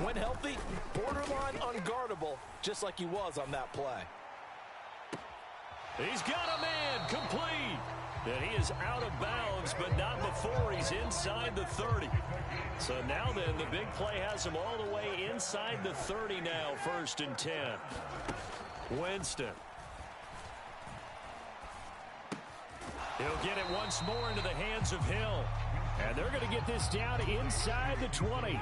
When healthy, borderline unguardable, just like he was on that play. He's got a man complete. And he is out of bounds, but not before he's inside the 30. So now then, the big play has him all the way inside the 30 now, 1st and 10. Winston. He'll get it once more into the hands of Hill. And they're going to get this down inside the 20.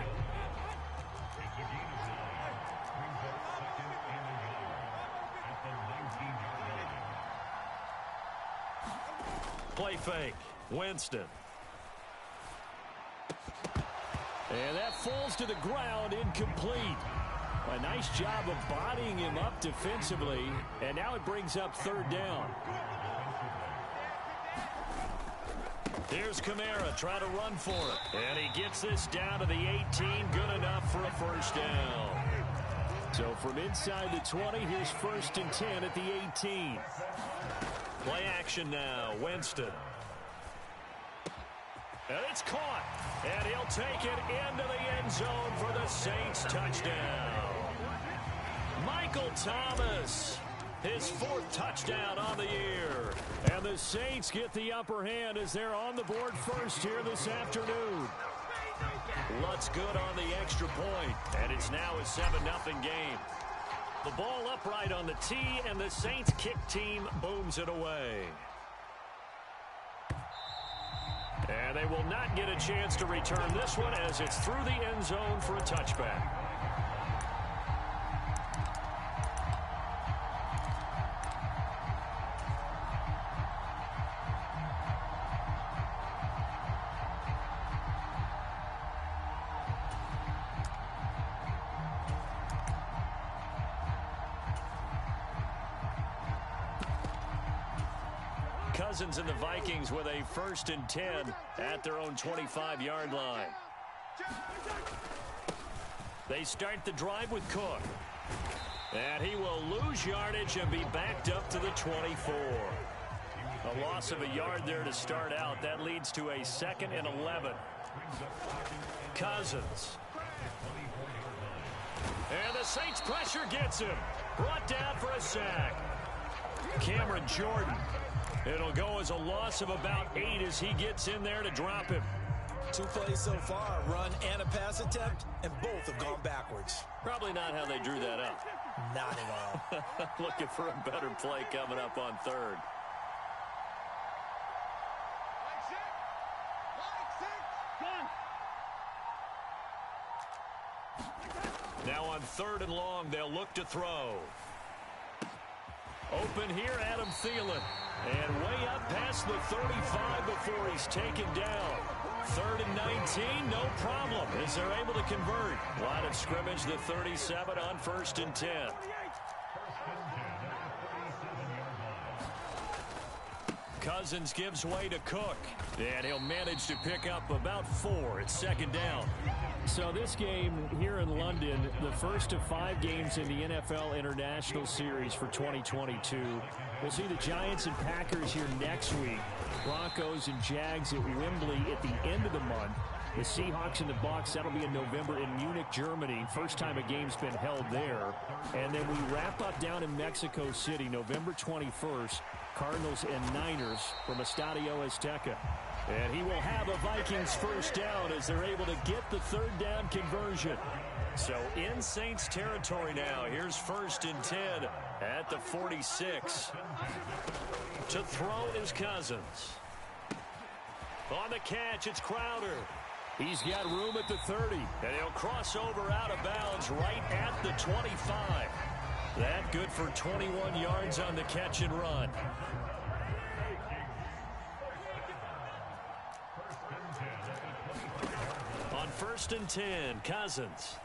Play fake. Winston. And that falls to the ground, incomplete. A nice job of bodying him up defensively. And now it brings up 3rd down. Here's Kamara trying to run for it. And he gets this down to the 18. Good enough for a 1st down. So from inside the 20, here's 1st and 10 at the 18. Play action now. Winston. And it's caught. And he'll take it into the end zone for the Saints touchdown. Michael Thomas. His 4th touchdown on the year. And the Saints get the upper hand as they're on the board first here this afternoon. Lutz good on the extra point. And it's now a 7-0 game. The ball upright on the tee, and the Saints kick team booms it away. And they will not get a chance to return this one as it's through the end zone for a touchback. Cousins and the Vikings with a 1st and 10 at their own 25-yard line. They start the drive with Cook. And he will lose yardage and be backed up to the 24. A loss of a yard there to start out. That leads to a 2nd and 11. Cousins. And the Saints pressure gets him. Brought down for a sack. Cameron Jordan. It'll go as a loss of about 8 as he gets in there to drop him. 2 plays so far, a run and a pass attempt, and both have gone backwards. Probably not how they drew that up. Not at all. Looking for a better play coming up on 3rd. Now on 3rd and long, they'll look to throw. Open here, Adam Thielen. And way up past the 35 before he's taken down. 3rd and 19, no problem, as they're able to convert. Line of scrimmage, the 37 on 1st and 10. Cousins gives way to Cook. And he'll manage to pick up about 4 at 2nd down. So this game here in London, the first of 5 games in the NFL International Series for 2022. We'll see the Giants and Packers here next week. Broncos and Jags at Wembley at the end of the month. The Seahawks and the Bucs, that'll be in November in Munich, Germany. First time a game's been held there. And then we wrap up down in Mexico City, November 21st. Cardinals and Niners from Estadio Azteca. And he will have a Vikings 1st down as they're able to get the 3rd down conversion. So in Saints territory now. Here's 1st and 10 at the 46. To throw is Cousins. On the catch, it's Crowder. He's got room at the 30. And he'll cross over out of bounds right at the 25. That good for 21 yards on the catch and run. On 1st and 10, Cousins.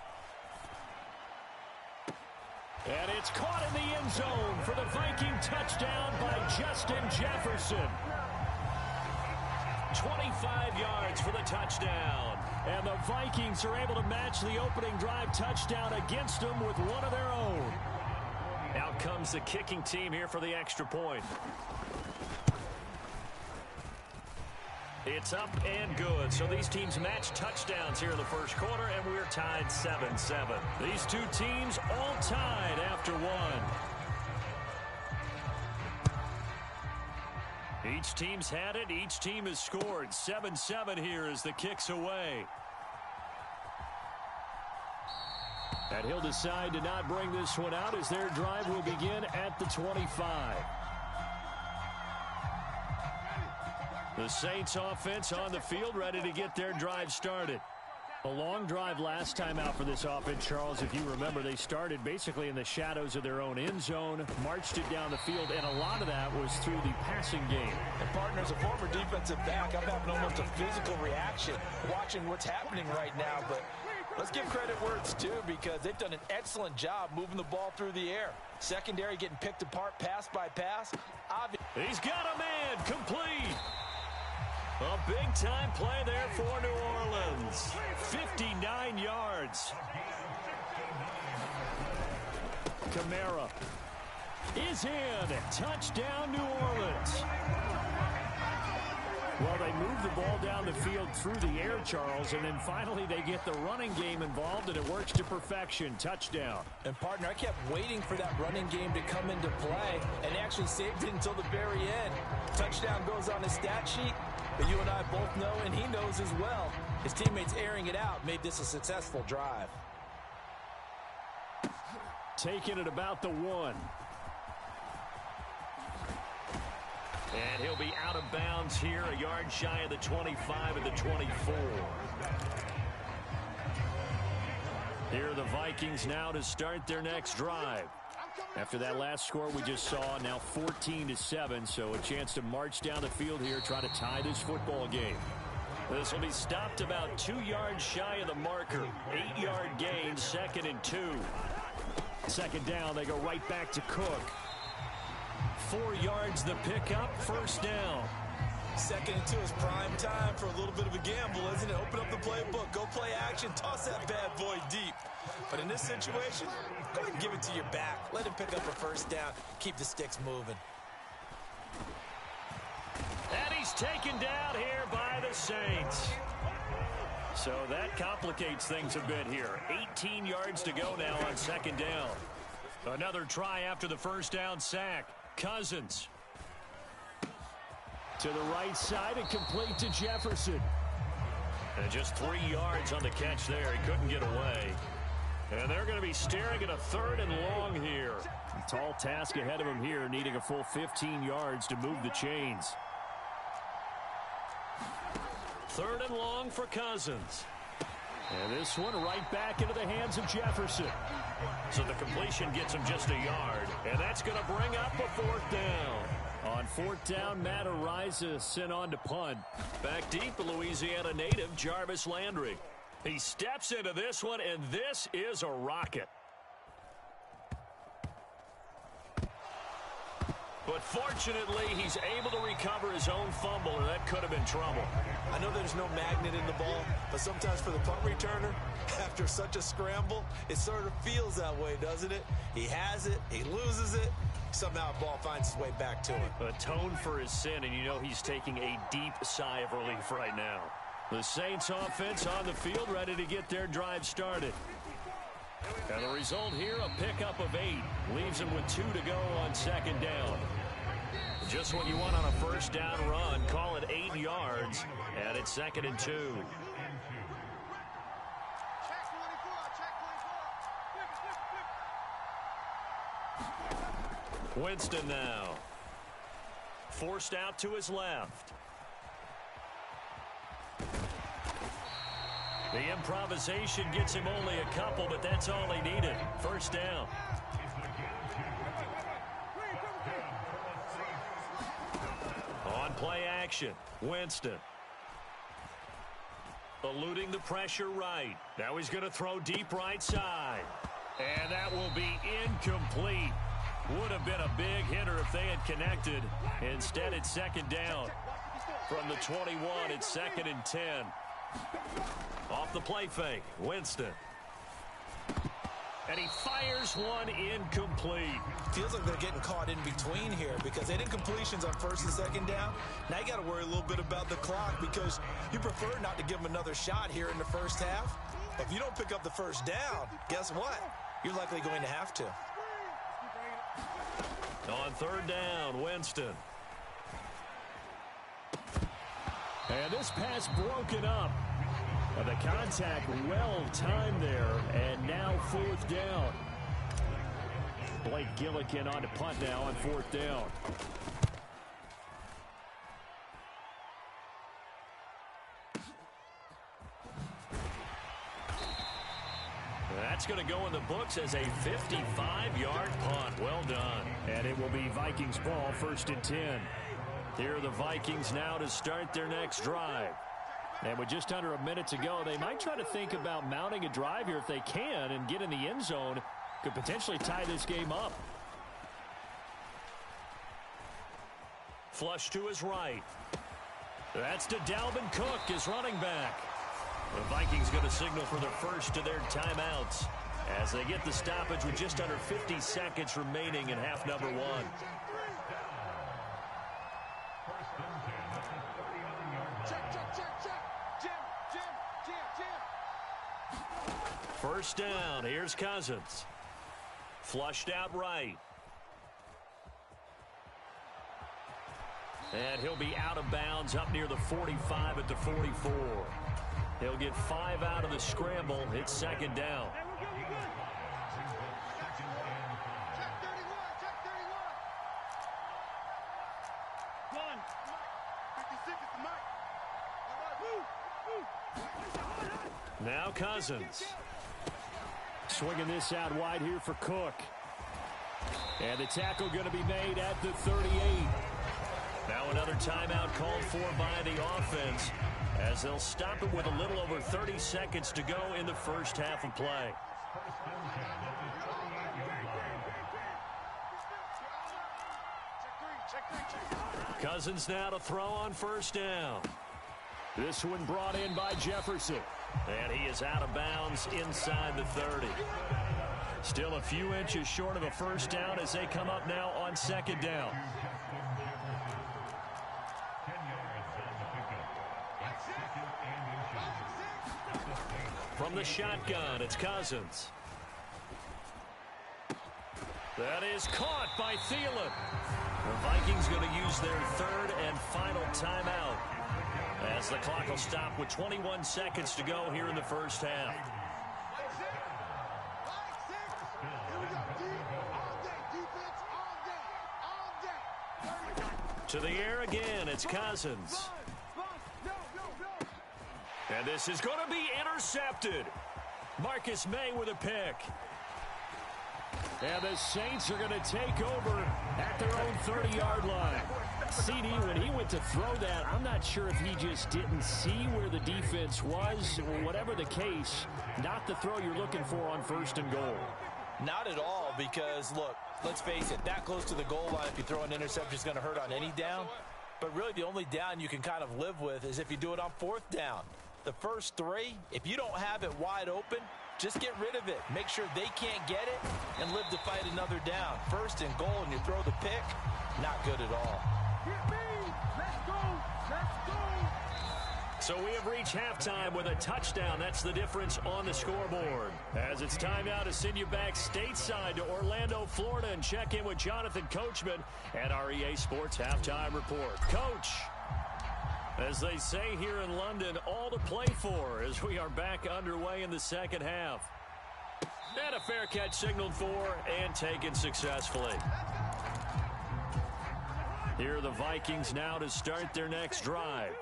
And it's caught in the end zone for the Viking touchdown by Justin Jefferson. 25 yards for the touchdown. And the Vikings are able to match the opening drive touchdown against them with one of their own. Out comes the kicking team here for the extra point. It's up and good. So these teams match touchdowns here in the first quarter, and we're tied 7-7. These two teams all tied after one. Each team's had it. Each team has scored. 7-7 here as the kick's away. And he'll decide to not bring this one out as their drive will begin at the 25. The Saints offense on the field ready to get their drive started. A long drive last time out for this offense, Charles. If you remember, they started basically in the shadows of their own end zone, marched it down the field, and a lot of that was through the passing game. And partner, as a former defensive back, I'm having almost a physical reaction watching what's happening right now. But let's give credit where it's due because they've done an excellent job moving the ball through the air. Secondary getting picked apart pass by pass. He's got a man complete. A big-time play there for New Orleans. 59 yards. Kamara is in. Touchdown, New Orleans. Well, they move the ball down the field through the air, Charles, and then finally they get the running game involved, and it works to perfection. Touchdown. And, partner, I kept waiting for that running game to come into play, and actually saved it until the very end. Touchdown goes on his stat sheet. But you and I both know, and he knows as well, his teammates airing it out made this a successful drive. Taking it about the 1. And he'll be out of bounds here, a yard shy of the 25 and the 24. Here are the Vikings now to start their next drive. After that last score we just saw, now 14-7, so a chance to march down the field here, try to tie this football game. This will be stopped about 2 yards shy of the marker. 8-yard gain, 2nd and 2. Second down, they go right back to Cook. 4 yards the pickup, first down. 2nd and 2 is prime time for a little bit of a gamble, isn't it? Open up the playbook, go play action, toss that bad boy deep. But in this situation, go ahead and give it to your back. Let him pick up a first down. Keep the sticks moving. And he's taken down here by the Saints. So that complicates things a bit here. 18 yards to go now on 2nd down. Another try after the first down sack. Cousins. To the right side and complete to Jefferson. And just 3 yards on the catch there. He couldn't get away. And they're going to be staring at a 3rd and long here. A tall task ahead of him here, needing a full 15 yards to move the chains. 3rd and long for Cousins. And this one right back into the hands of Jefferson. So the completion gets him just a yard. And that's going to bring up a 4th down. On 4th down, Matt Araiza sent on to punt. Back deep, Louisiana native Jarvis Landry. He steps into this one, and this is a rocket. But fortunately, he's able to recover his own fumble, and that could have been trouble. I know there's no magnet in the ball, but sometimes for the punt returner, after such a scramble, it sort of feels that way, doesn't it? He has it, he loses it, somehow the ball finds its way back to him. Atone for his sin, and you know he's taking a deep sigh of relief right now. The Saints offense on the field ready to get their drive started. And the result here, a pickup of 8. Leaves them with 2 to go on 2nd down. Just what you want on a first down run. Call it 8 yards. And it's 2nd and 2. Winston now. Forced out to his left. The improvisation gets him only a couple, but that's all he needed. First down. On play action, Winston. Eluding the pressure right. Now he's going to throw deep right side. And that will be incomplete. Would have been a big hitter if they had connected. Instead, it's 2nd down. From the 21, it's 2nd and 10. Off the play fake, Winston. And he fires one incomplete. Feels like they're getting caught in between here because they didn't completions on first and second down. Now you got to worry a little bit about the clock because you prefer not to give them another shot here in the first half. If you don't pick up the first down, guess what? You're likely going to have to. On third down, Winston. And this pass broken up. The contact well timed there, and now fourth down. Blake Gillikin on to punt now on fourth down. That's going to go in the books as a 55-yard punt. Well done. And it will be Vikings ball, 1st and 10. Here are the Vikings now to start their next drive. And with just under a minute to go, they might try to think about mounting a drive here if they can and get in the end zone. Could potentially tie this game up. Flush to his right. That's to Dalvin Cook, his running back. The Vikings going to signal for the first of their timeouts as they get the stoppage with just under 50 seconds remaining in half number one. First down, here's Cousins. Flushed out right. And he'll be out of bounds up near the 45 at the 44. He'll get 5 out of the scramble. It's second down. Now Cousins. Swinging this out wide here for Cook. And the tackle going to be made at the 38. Now another timeout called for by the offense as they'll stop it with a little over 30 seconds to go in the first half of play. Cousins now to throw on first down. This one brought in by Jefferson. And he is out of bounds inside the 30. Still a few inches short of a first down as they come up now on second down. From the shotgun, it's Cousins. That is caught by Thielen. The Vikings going to use their third and final timeout as the clock will stop with 21 seconds to go here in the first half. To the air again, it's Cousins. And this is going to be intercepted. Marcus May with a pick. And the Saints are going to take over at their own 30-yard line. CD, when he went to throw that, I'm not sure if he just didn't see where the defense was. Whatever the case, not the throw you're looking for on first and goal. Not at all, because, look, let's face it, that close to the goal line, if you throw an interception, is going to hurt on any down. But really, the only down you can kind of live with is if you do it on fourth down. The first three, if you don't have it wide open, just get rid of it. Make sure they can't get it and live to fight another down. First and goal, and you throw the pick, not good at all. Let's go. Let's go. So we have reached halftime with a touchdown. That's the difference on the scoreboard. As it's time now to send you back stateside to Orlando, Florida, and check in with Jonathan Coachman at our EA Sports Halftime Report. Coach, as they say here in London, all to play for as we are back underway in the second half. And a fair catch signaled for and taken successfully. Here are the Vikings now to start their next drive.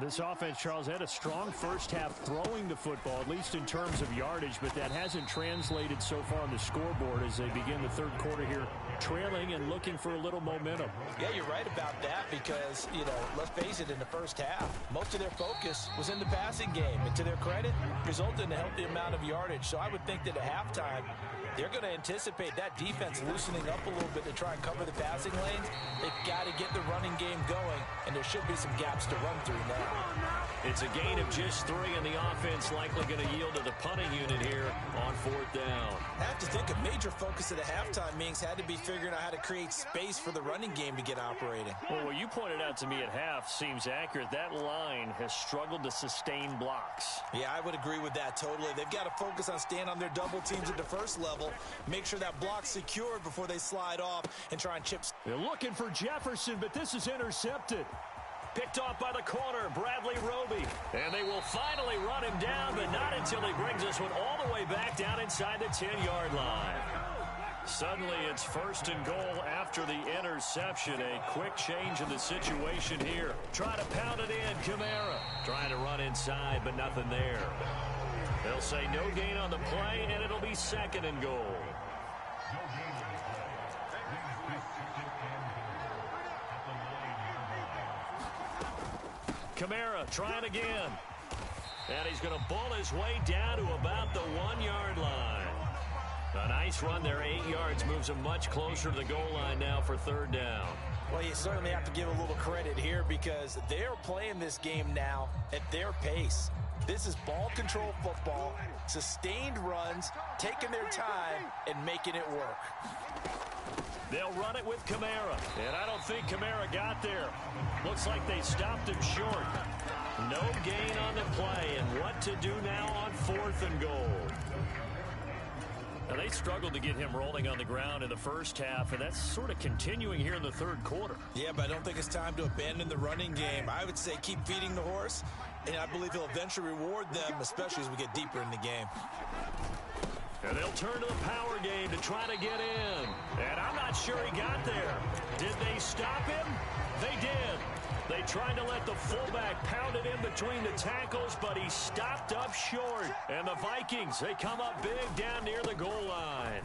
This offense, Charles, had a strong first half throwing the football, at least in terms of yardage, but that hasn't translated so far on the scoreboard as they begin the third quarter here, trailing and looking for a little momentum. Yeah, you're right about that because, you know, let's face it, in the first half, most of their focus was in the passing game. And to their credit, resulted in a healthy amount of yardage. So I would think that at halftime, they're going to anticipate that defense loosening up a little bit to try and cover the passing lanes. They've got to get the running game going, and there should be some gaps to run through now. It's a gain of just 3, and the offense likely going to yield to the punting unit here on fourth down. After to think a major focus at the halftime meetings had to be figuring out how to create space for the running game to get operating. Well, what you pointed out to me at half seems accurate. That line has struggled to sustain blocks. Yeah, I would agree with that totally. They've got to focus on staying on their double teams at the first level, make sure that block's secured before they slide off and try and chip. They're looking for Jefferson, but this is intercepted. Picked off by the corner, Bradley Roby. And they will finally run him down, but not until he brings this one all the way back down inside the 10-yard line. Suddenly, it's 1st and goal after the interception. A quick change in the situation here. Try to pound it in, Kamara. Trying to run inside, but nothing there. They'll say no gain on the play, and it'll be 2nd and goal. Kamara trying again. And he's going to bull his way down to about the 1-yard line. A nice run there, 8 yards, moves him much closer to the goal line now for 3rd down. Well, you certainly have to give a little credit here because they're playing this game now at their pace. This is ball control football, sustained runs, taking their time, and making it work. They'll run it with Kamara, and I don't think Kamara got there. Looks like they stopped him short. No gain on the play, and what to do now on 4th and goal. Now, they struggled to get him rolling on the ground in the first half, and that's sort of continuing here in the 3rd quarter. Yeah, but I don't think it's time to abandon the running game. I would say keep feeding the horse, and I believe he'll eventually reward them, especially as we get deeper in the game. And they'll turn to the power game to try to get in. And I'm not sure he got there. Did they stop him? They did. They tried to let the fullback pound it in between the tackles, but he stopped up short. And the Vikings, they come up big down near the goal line.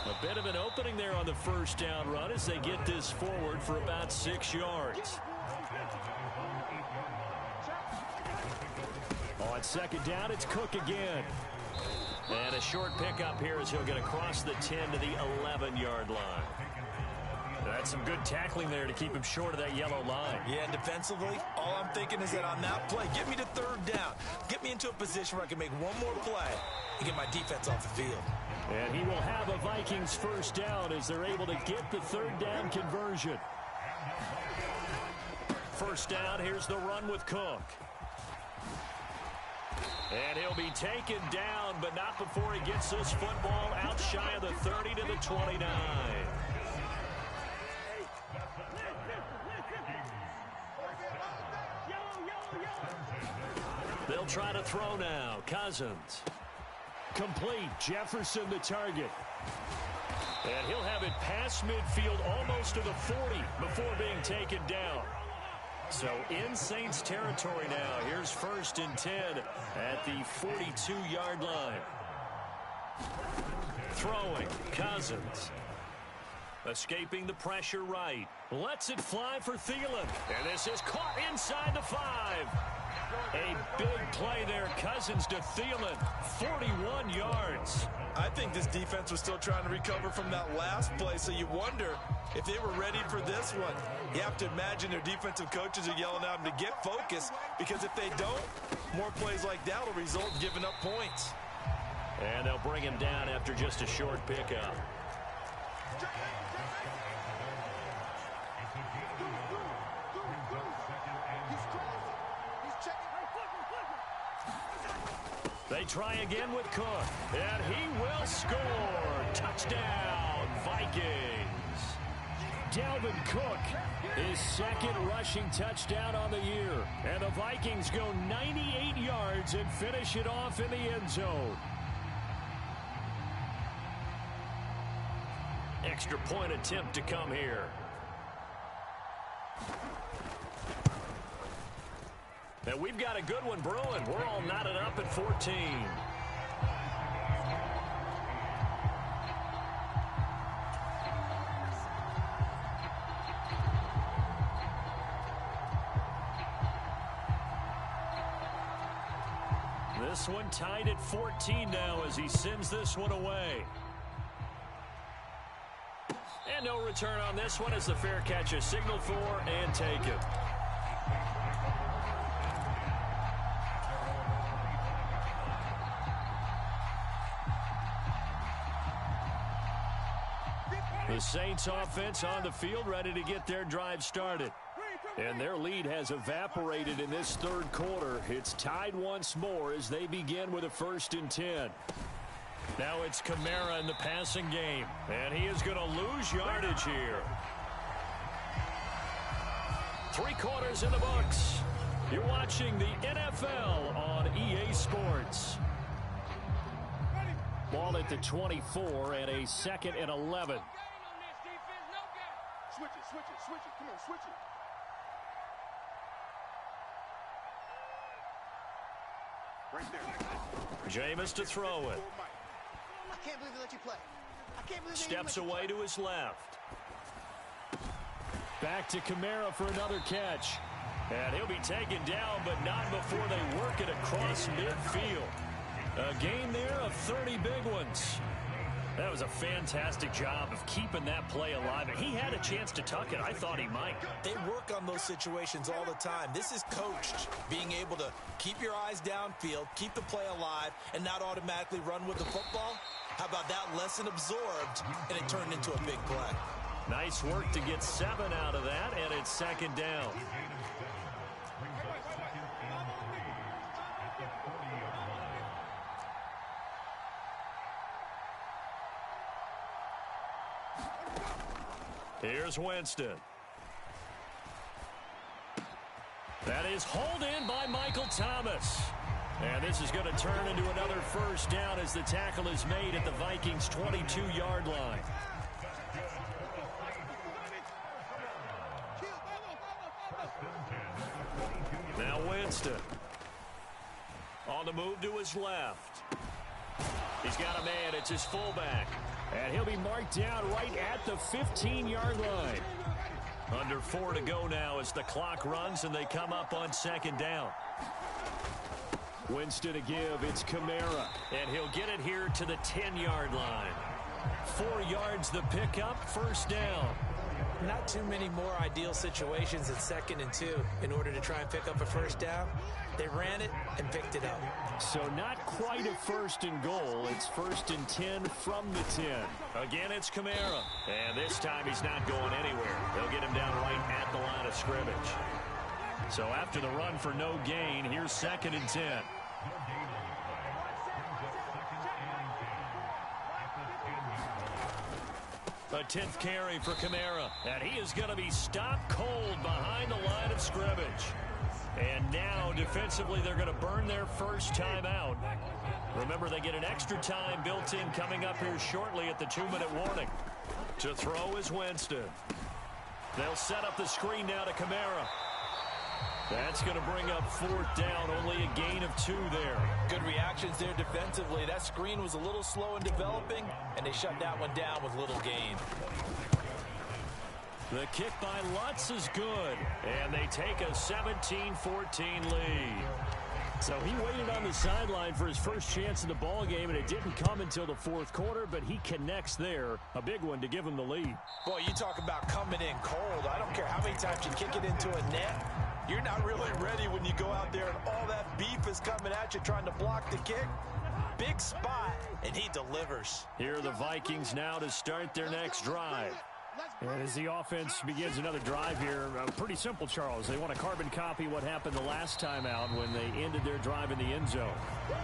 A bit of an opening there on the 1st down run as they get this forward for about 6 yards. On 2nd down, it's Cook again. And a short pickup here as he'll get across the 10 to the 11-yard line. That's some good tackling there to keep him short of that yellow line. Yeah, defensively, all I'm thinking is that on that play, get me to 3rd down. Get me into a position where I can make one more play and get my defense off the field. And he will have a Vikings 1st down as they're able to get the 3rd down conversion. 1st down, here's the run with Cook. And he'll be taken down, but not before he gets this football out shy of the 30 to the 29. They'll try to throw now. Cousins. Complete. Jefferson the target. And he'll have it past midfield almost to the 40 before being taken down. So in Saints territory now. Here's 1st and 10 at the 42-yard line. Throwing. Cousins. Escaping the pressure right. Lets it fly for Thielen. And this is caught inside the 5. A big play there. Cousins to Thielen. 41 yards. I think this defense was still trying to recover from that last play, so you wonder if they were ready for this one. You have to imagine their defensive coaches are yelling at them to get focused, because if they don't, more plays like that will result in giving up points. And they'll bring him down after just a short pickup. They try again with Cook, and he will score. Touchdown, Vikings. Dalvin Cook, his 2nd rushing touchdown on the year. And the Vikings go 98 yards and finish it off in the end zone. Extra point attempt to come here. And we've got a good one brewing. We're all knotted up at 14. This one tied at 14 now as he sends this one away. And no return on this one as the fair catch is signaled for and taken. The Saints offense on the field, ready to get their drive started. And their lead has evaporated in this third quarter. It's tied once more as they begin with a 1st and 10. Now it's Kamara in the passing game. And he is going to lose yardage here. 3 quarters in the books. You're watching the NFL on EA Sports. Ball at the 24 and a 2nd and 11. Switch it. Come on, switch it. Right there. Jameis to throw it. I can't believe they let you play. I can't believe they Steps let you away play. to his left. Back to Kamara for another catch. And he'll be taken down, but not before they work it across midfield. A gain there of 30 big ones. That was a fantastic job of keeping that play alive. And he had a chance to tuck it. I thought he might. They work on those situations all the time. This is coached, being able to keep your eyes downfield, keep the play alive, and not automatically run with the football. How about that lesson absorbed, and it turned into a big play. Nice work to get 7 out of that, and it's 2nd down. Here's Winston. That is hauled in by Michael Thomas. And this is going to turn into another 1st down as the tackle is made at the Vikings' 22-yard line. Now Winston. On the move to his left. He's got a man. It's his fullback. And he'll be marked down right at the 15-yard line. Under 4 to go now as the clock runs and they come up on 2nd down. Winston to give. It's Kamara. And he'll get it here to the 10-yard line. 4 yards the pickup. 1st down. Not too many more ideal situations at 2nd and 2 in order to try and pick up a 1st down. They ran it and picked it up. So not quite a 1st and goal. It's 1st and 10 from the 10. Again, it's Kamara. And this time he's not going anywhere. They'll get him down right at the line of scrimmage. So after the run for no gain, here's 2nd and 10. A 10th carry for Kamara. And he is going to be stopped cold behind the line of scrimmage. And now, defensively, they're going to burn their 1st time out. Remember, they get an extra time built in coming up here shortly at the 2-minute warning. To throw is Winston. They'll set up the screen now to Kamara. That's going to bring up 4th down. Only a gain of 2 there. Good reactions there defensively. That screen was a little slow in developing, and they shut that one down with little gain. The kick by Lutz is good, and they take a 17-14 lead. So he waited on the sideline for his first chance in the ball game, and it didn't come until the 4th quarter, but he connects there. A big one to give him the lead. Boy, you talk about coming in cold. I don't care how many times you kick it into a net. You're not really ready when you go out there and all that beef is coming at you trying to block the kick. Big spot, and he delivers. Here are the Vikings now to start their next drive. And as the offense begins another drive here, pretty simple, Charles. They want to carbon copy what happened the last time out when they ended their drive in the end zone.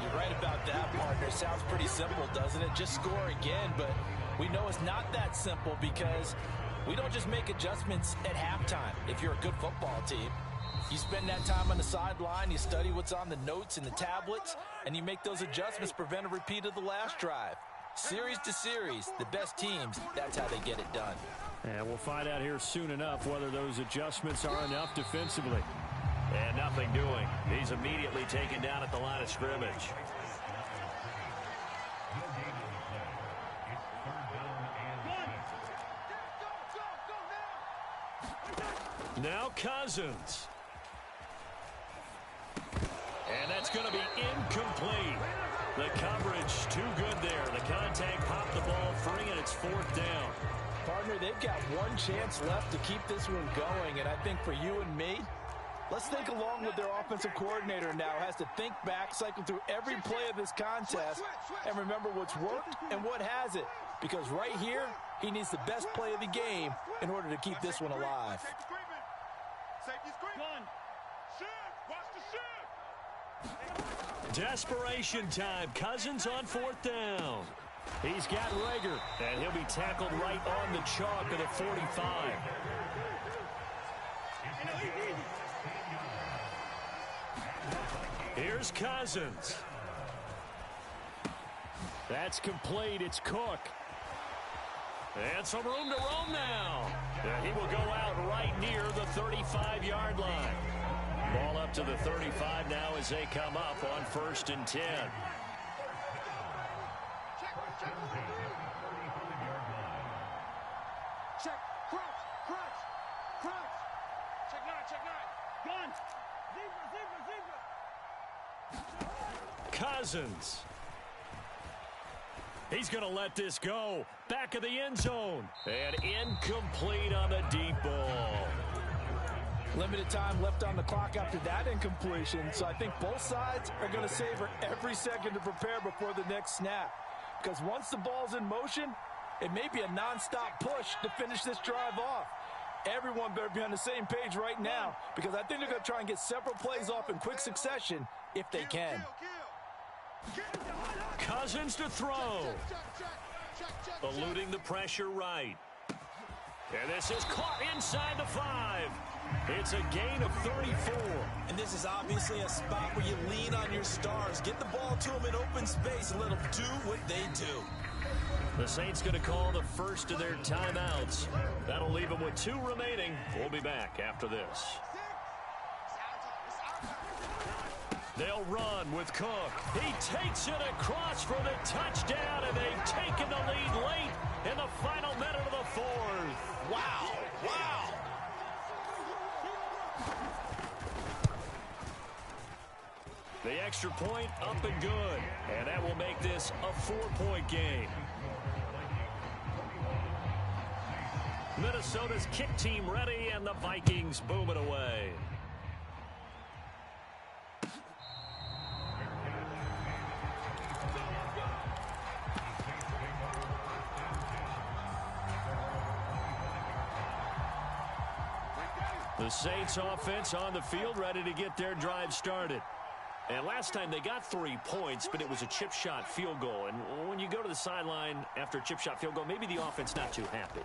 You're right about that, partner. Sounds pretty simple, doesn't it? Just score again, but we know it's not that simple because we don't just make adjustments at halftime if you're a good football team. You spend that time on the sideline, you study what's on the notes and the tablets, and you make those adjustments to prevent a repeat of the last drive. Series to series, the best teams, that's how they get it done. And we'll find out here soon enough whether those adjustments are enough defensively. And nothing doing. He's immediately taken down at the line of scrimmage. Now Cousins. And that's going to be incomplete. The coverage too good there. The contact popped the ball free, and it's 4th down. Partner, they've got one chance left to keep this one going, and I think for you and me, let's think along with their offensive coordinator now. Has to think back, cycle through every play of this contest, and remember what's worked and what hasn't. because right here, he needs the best play of the game in order to keep this one alive. Safety's creeping. Watch the shift. Desperation time. Cousins on 4th down. He's got Reagor, and he'll be tackled right on the chalk of the 45. Here's Cousins. That's complete. It's Cook. And some room to roam now. And he will go out right near the 35-yard line. Ball up to the 35 now as they come up on 1st and 10. Check. Crunch. Check 9. Gun. Zebra. Cousins. He's going to let this go. Back of the end zone. And incomplete on the deep ball. Limited time left on the clock after that incompletion, so I think both sides are going to savor every second to prepare before the next snap. Because once the ball's in motion, it may be a nonstop push to finish this drive off. Everyone better be on the same page right now, because I think they're going to try and get several plays off in quick succession if they can. Cousins to throw. Eluding the pressure right. And this is caught inside the 5. It's a gain of 34. And this is obviously a spot where you lean on your stars. Get the ball to them in open space and let them do what they do. The Saints going to call the first of their timeouts. That'll leave them with 2 remaining. We'll be back after this. They'll run with Cook. He takes it across for the touchdown, and they've taken the lead late in the final minute of the 4th. Wow. The extra point up and good, and that will make this a 4-point game. Minnesota's kick team ready, and the Vikings boom it away. The Saints offense on the field ready to get their drive started. And last time they got 3 points, but it was a chip shot field goal. And when you go to the sideline after a chip shot field goal, maybe the offense not too happy.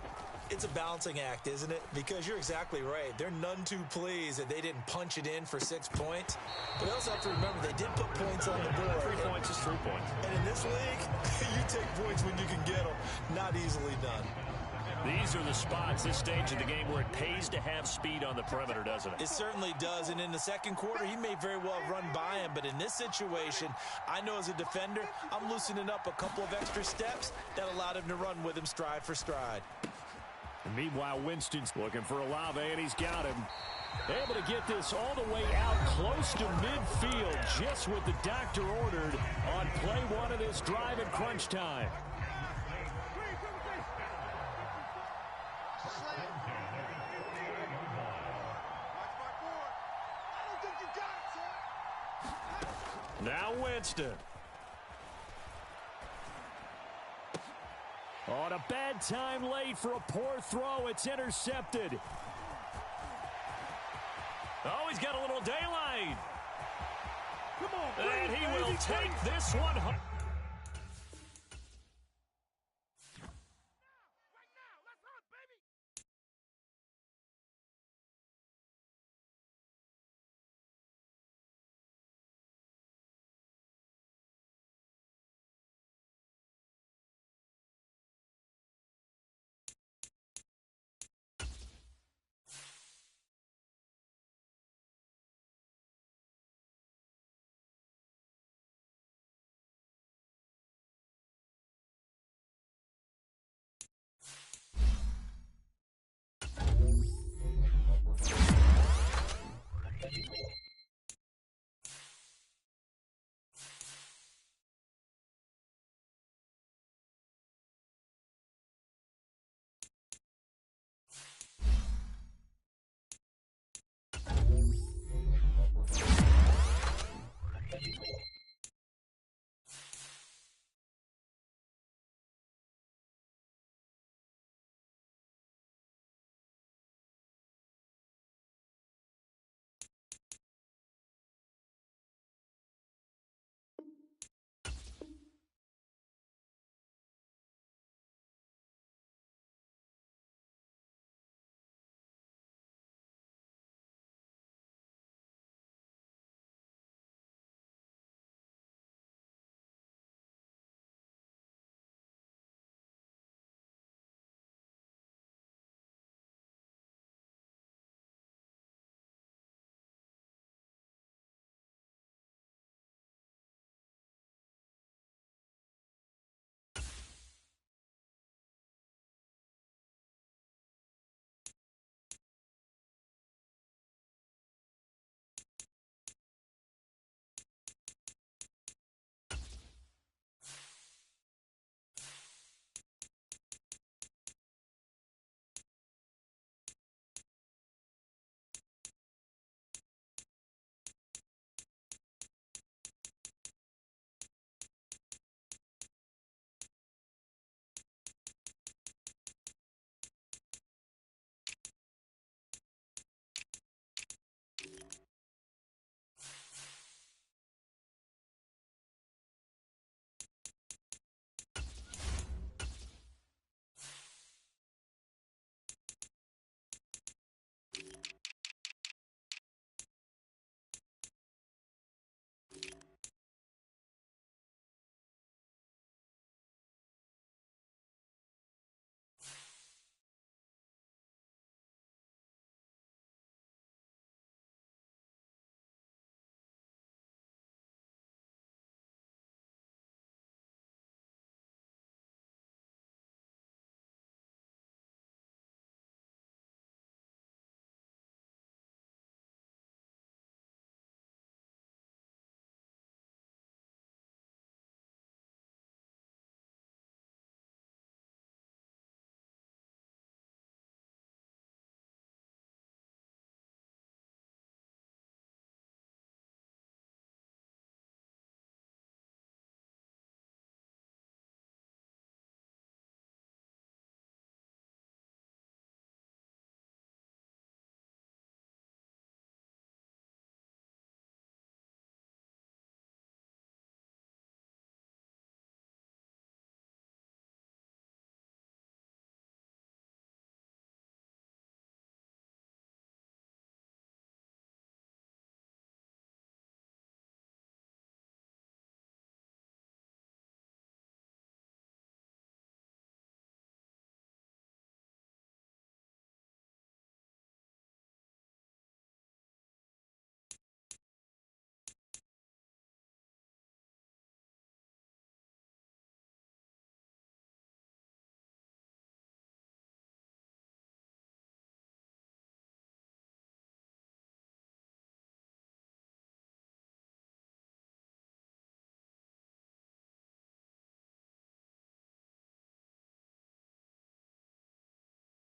It's a balancing act, isn't it? Because you're exactly right. They're none too pleased that they didn't punch it in for 6 points. But they also have to remember they did put points on the board. 3 points is 3 points. And in this league, you take points when you can get them. Not easily done. These are the spots, this stage of the game, where it pays to have speed on the perimeter, doesn't it? It certainly does, and in the second quarter, he may very well run by him, but in this situation, I know as a defender, I'm loosening up a couple of extra steps that allowed him to run with him stride for stride. And meanwhile, Winston's looking for Olave, and he's got him. Able to get this all the way out close to midfield, just what the doctor ordered on play 1 of this drive at crunch time. Now Winston. On a bad time late for a poor throw. It's intercepted. Oh, he's got a little daylight. Come on, and he will take this one home.